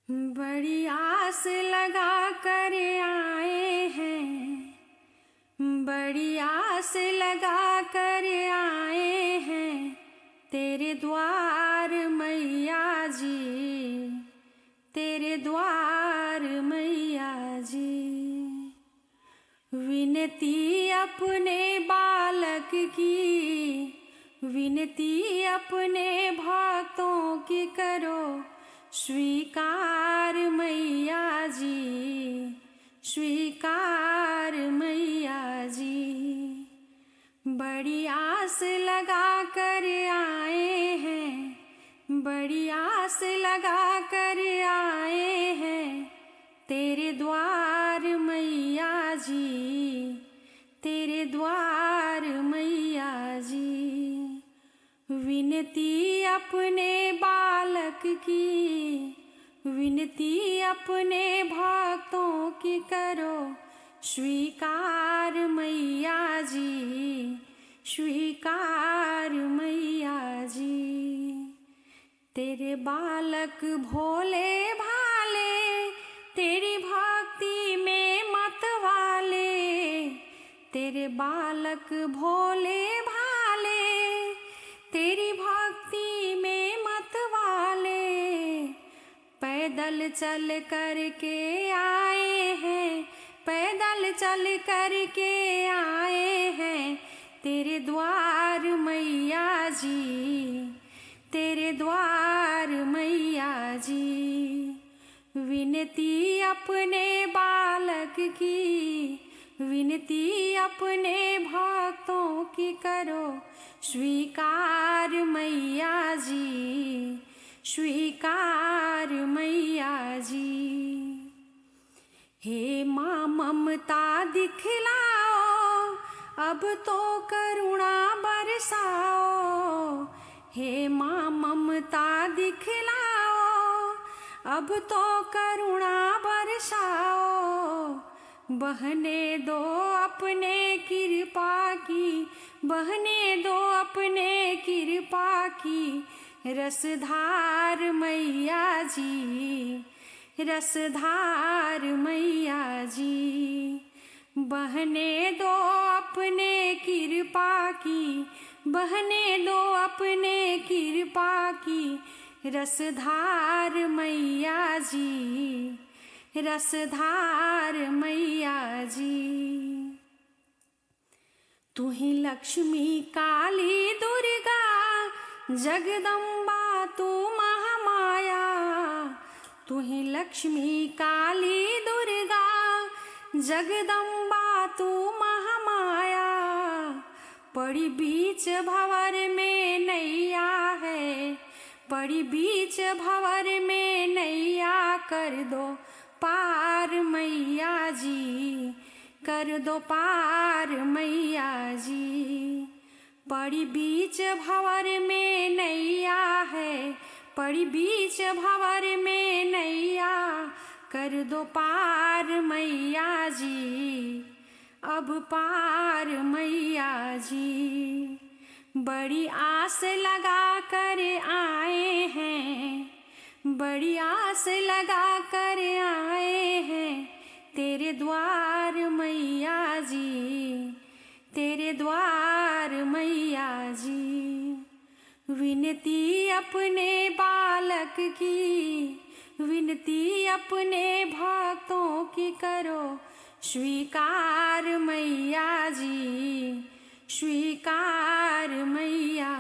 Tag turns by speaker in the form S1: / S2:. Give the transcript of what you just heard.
S1: बड़ी आस लगा कर आए हैं, बड़ी आस लगा कर आए हैं तेरे द्वार मैया जी, तेरे द्वार मैया जी। विनती अपने बालक की, विनती अपने भक्तों की करो स्वीकार मैया जी, स्वीकार मैया जी। बड़ी आस लगा कर आए हैं, बड़ी आस लगा कर आए हैं तेरे द्वार मैया जी, तेरे द्वार मैया जी। विनती अपने बालक की, विनती अपने भक्तों की करो स्वीकार मैया जी, स्वीकार मैया जी। तेरे बालक भोले भाले, तेरी भक्ति में मत वाले, तेरे बालक भोले भाले, तेरी भक्ति में मत वाले। पैदल चल कर के आए हैं, पैदल चल कर के आए हैं तेरे द्वार मैया जी, तेरे द्वार मैया जी। विनती अपने बालक की, विनती अपने भक्तों की करो स्वीकार मैया जी, स्वीकार मैया जी। हे माँ ममता दिखलाओ, अब तो करुणा बरसाओ। हे माँ ममता दिखलाओ, अब तो करुणा बरसाओ। बहने दो अपने कृपा की, बहने दो अपने कृपा की रसधार मैया जी, रसधार मैया जी। बहने दो अपने कृपा की, बहने दो अपने कृपा की रसधार मैया जी, रसधार मैया जी। तू ही लक्ष्मी काली दुर्गा जगदम्बा तू महामाया। तू ही लक्ष्मी काली दुर्गा जगदम्बा तू महामाया। पड़ी बीच भंवर में नैया है, पड़ी बीच भंवर में नैया कर दो पार मैया जी, कर दो पार मैया जी। पड़ी बीच भंवर में नैया है, पड़ी बीच भंवर में नैया कर दो पार मैया जी, अब पार मैया जी। बड़ी आस लगा कर आए हैं, बड़ी आस लगा कर आए हैं तेरे द्वार मैया जी, तेरे द्वार मैया जी। विनती अपने बालक की, विनती अपने भक्तों की करो स्वीकार मैया जी, स्वीकार मैया